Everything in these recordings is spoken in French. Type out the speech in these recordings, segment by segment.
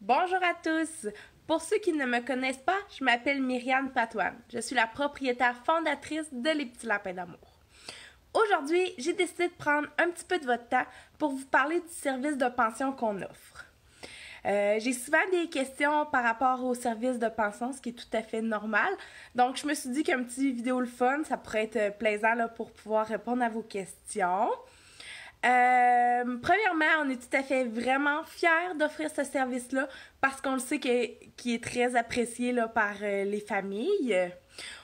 Bonjour à tous! Pour ceux qui ne me connaissent pas, je m'appelle Myriane Patoine. Je suis la propriétaire fondatrice de Les Petits Lapins d'Amour. Aujourd'hui, j'ai décidé de prendre un petit peu de votre temps pour vous parler du service de pension qu'on offre. J'ai souvent des questions par rapport au service de pension, ce qui est tout à fait normal. Donc, je me suis dit qu'un petit vidéo le fun, ça pourrait être plaisant là, pour pouvoir répondre à vos questions. Premièrement, on est tout à fait vraiment fiers d'offrir ce service-là parce qu'on le sait qu'il est très apprécié là, par les familles.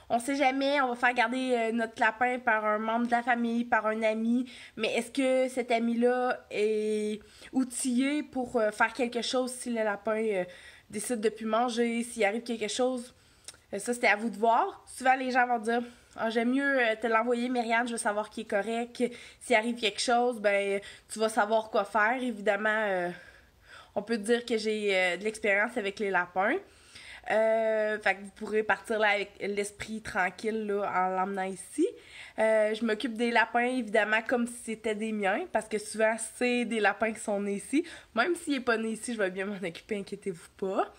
On sait jamais, on va faire garder notre lapin par un membre de la famille, par un ami, mais est-ce que cet ami-là est outillé pour faire quelque chose si le lapin décide de plus manger, s'il arrive quelque chose? Ça, c'était à vous de voir. Souvent, les gens vont dire « j'aime mieux te l'envoyer, Myriane, je veux savoir qui est correct. S'il arrive quelque chose, ben tu vas savoir quoi faire. » Évidemment, on peut dire que j'ai de l'expérience avec les lapins. Fait que vous pourrez partir là avec l'esprit tranquille là, en l'emmenant ici. Je m'occupe des lapins évidemment comme si c'était des miens parce que souvent c'est des lapins qui sont nés ici. Même s'il n'est pas né ici, je vais bien m'en occuper, inquiétez-vous pas.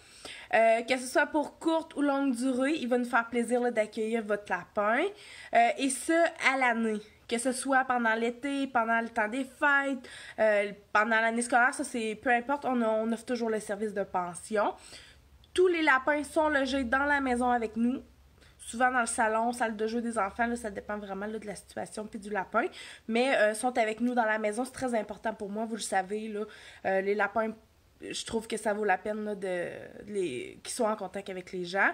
Que ce soit pour courte ou longue durée, il va nous faire plaisir là, d'accueillir votre lapin. Et ça à l'année. Que ce soit pendant l'été, pendant le temps des fêtes, pendant l'année scolaire, ça c'est peu importe, on offre toujours le service de pension. Tous les lapins sont logés dans la maison avec nous, souvent dans le salon, salle de jeu des enfants, là, ça dépend vraiment là, de la situation puis du lapin, mais sont avec nous dans la maison, c'est très important pour moi, vous le savez, là, les lapins, je trouve que ça vaut la peine là, qu'ils soient en contact avec les gens.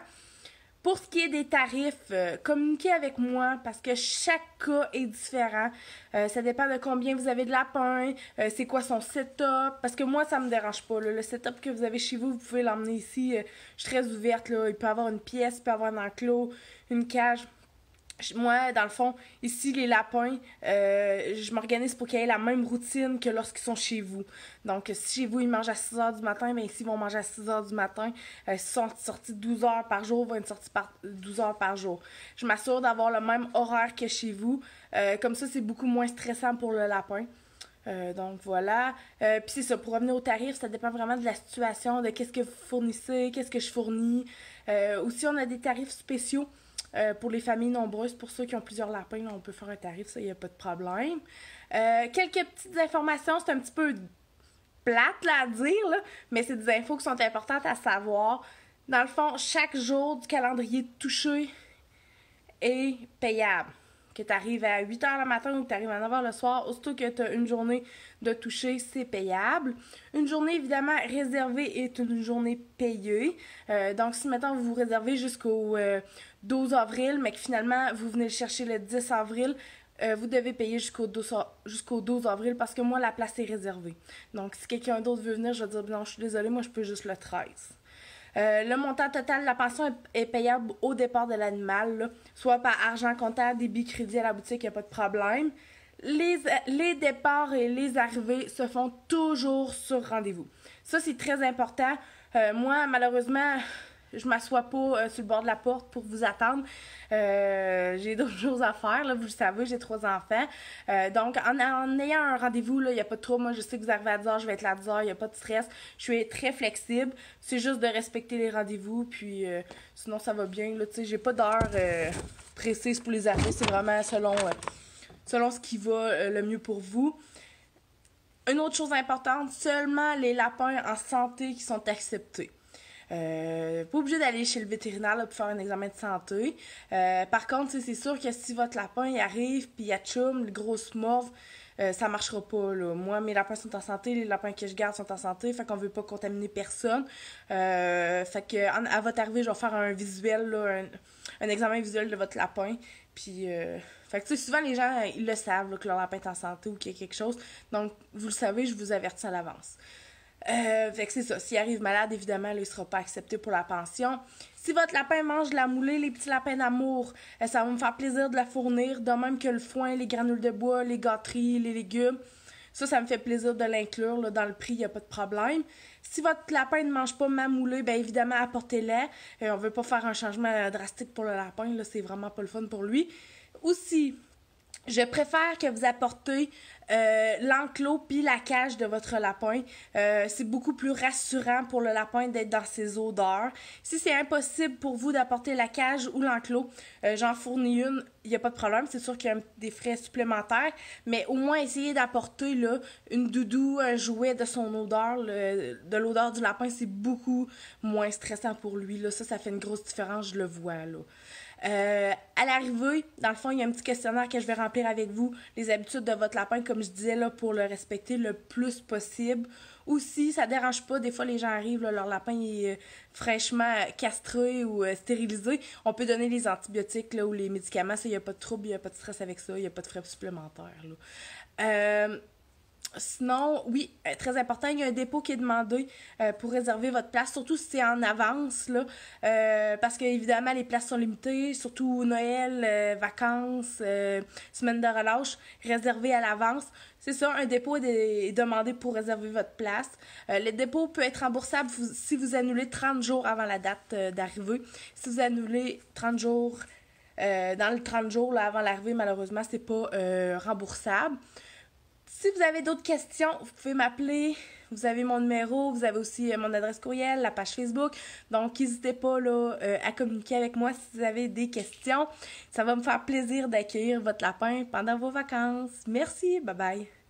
Pour ce qui est des tarifs, communiquez avec moi parce que chaque cas est différent. Ça dépend de combien vous avez de lapins, c'est quoi son setup. Parce que moi, ça me dérange pas. Là. Le setup que vous avez chez vous, vous pouvez l'emmener ici. Je suis très ouverte. Là. Il peut y avoir une pièce, il peut y avoir un enclos, une cage. Moi, dans le fond, ici, les lapins, je m'organise pour qu'ils aient la même routine que lorsqu'ils sont chez vous. Donc, si chez vous, ils mangent à 6 h du matin, bien ici, ils vont manger à 6 h du matin. S'ils sont sortis 12 h par jour, ils vont être sortis 12 h par jour. Je m'assure d'avoir le même horaire que chez vous. Comme ça, c'est beaucoup moins stressant pour le lapin. Donc voilà. Puis c'est ça, pour revenir au tarif, ça dépend vraiment de la situation, de qu'est-ce que vous fournissez, qu'est-ce que je fournis. Aussi, on a des tarifs spéciaux. Pour les familles nombreuses, pour ceux qui ont plusieurs lapins, là, on peut faire un tarif, ça, il n'y a pas de problème. Quelques petites informations, c'est un petit peu plate là, à dire, là, mais c'est des infos qui sont importantes à savoir. Dans le fond, chaque jour du calendrier touché est payable. Que tu arrives à 8 h le matin ou que tu arrives à 9 h le soir, aussitôt que tu as une journée de toucher, c'est payable. Une journée, évidemment, réservée est une journée payée. Donc, si maintenant vous vous réservez jusqu'au 12 avril, mais que finalement, vous venez le chercher le 10 avril, vous devez payer jusqu'au 12 avril parce que moi, la place est réservée. Donc, si quelqu'un d'autre veut venir, je vais dire, non, je suis désolée, moi, je peux juste le 13. Le montant total de la pension est payable au départ de l'animal, soit par argent comptable, débit, crédit à la boutique, il n'y a pas de problème. Les départs et les arrivées se font toujours sur rendez-vous. Ça, c'est très important. Moi, malheureusement, je m'assois pas sur le bord de la porte pour vous attendre. J'ai d'autres choses à faire, là, vous le savez, j'ai 3 enfants. Donc, en ayant un rendez-vous, il n'y a pas de trop. Moi, je sais que vous arrivez à 10 h, je vais être là à 10 h, il n'y a pas de stress. Je suis très flexible. C'est juste de respecter les rendez-vous, puis sinon, ça va bien. Là, j'ai pas d'heure précise pour les arriver. C'est vraiment selon ce qui va le mieux pour vous. Une autre chose importante, seulement les lapins en santé qui sont acceptés. Pas obligé d'aller chez le vétérinaire là, pour faire un examen de santé. Par contre, c'est sûr que si votre lapin il arrive puis il atchoum, le gros morve, ça marchera pas. Là. Moi, mes lapins sont en santé, les lapins que je garde sont en santé, fait qu'on veut pas contaminer personne. Fait que à votre arrivée, je vais faire un visuel, là, un examen visuel de votre lapin. Puis, fait que tu sais, souvent les gens, ils le savent là, que leur lapin est en santé ou qu'il y a quelque chose. Donc, vous le savez, je vous avertis à l'avance. Fait que c'est ça. S'il arrive malade, évidemment, là, il ne sera pas accepté pour la pension. Si votre lapin mange de la moulée, les petits lapins d'amour, ça va me faire plaisir de la fournir, de même que le foin, les granules de bois, les gâteries, les légumes. Ça me fait plaisir de l'inclure. Là, dans le prix, il n'y a pas de problème. Si votre lapin ne mange pas ma moulée, bien évidemment, apportez-la. On ne veut pas faire un changement drastique pour le lapin. Là, c'est vraiment pas le fun pour lui. Aussi, Je préfère que vous apportez l'enclos puis la cage de votre lapin. C'est beaucoup plus rassurant pour le lapin d'être dans ses odeurs. Si c'est impossible pour vous d'apporter la cage ou l'enclos, j'en fournis une, il n'y a pas de problème. C'est sûr qu'il y a des frais supplémentaires, mais au moins essayez d'apporter là, une doudou, un jouet de son odeur, de l'odeur du lapin. C'est beaucoup moins stressant pour lui. Là. Ça fait une grosse différence, je le vois. Là. À l'arrivée, dans le fond, il y a un petit questionnaire que je vais remplir avec vous, les habitudes de votre lapin, comme je disais, là, pour le respecter le plus possible. Ou si ça dérange pas, des fois les gens arrivent, là, leur lapin est fraîchement castré ou stérilisé, on peut donner les antibiotiques là, ou les médicaments, ça, il n'y a pas de trouble, il n'y a pas de stress avec ça, il n'y a pas de frais supplémentaires. Là. Sinon, oui, très important, il y a un dépôt qui est demandé pour réserver votre place, surtout si c'est en avance, là, parce que évidemment les places sont limitées, surtout Noël, vacances, semaine de relâche, réservé à l'avance. C'est ça, un dépôt est demandé pour réserver votre place. Le dépôt peut être remboursable si vous annulez 30 jours avant la date d'arrivée. Si vous annulez 30 jours, dans le 30 jours là, avant l'arrivée, malheureusement, c'est pas remboursable. Si vous avez d'autres questions, vous pouvez m'appeler. Vous avez mon numéro, vous avez aussi mon adresse courriel, la page Facebook. Donc, n'hésitez pas là, à communiquer avec moi si vous avez des questions. Ça va me faire plaisir d'accueillir votre lapin pendant vos vacances. Merci, bye bye.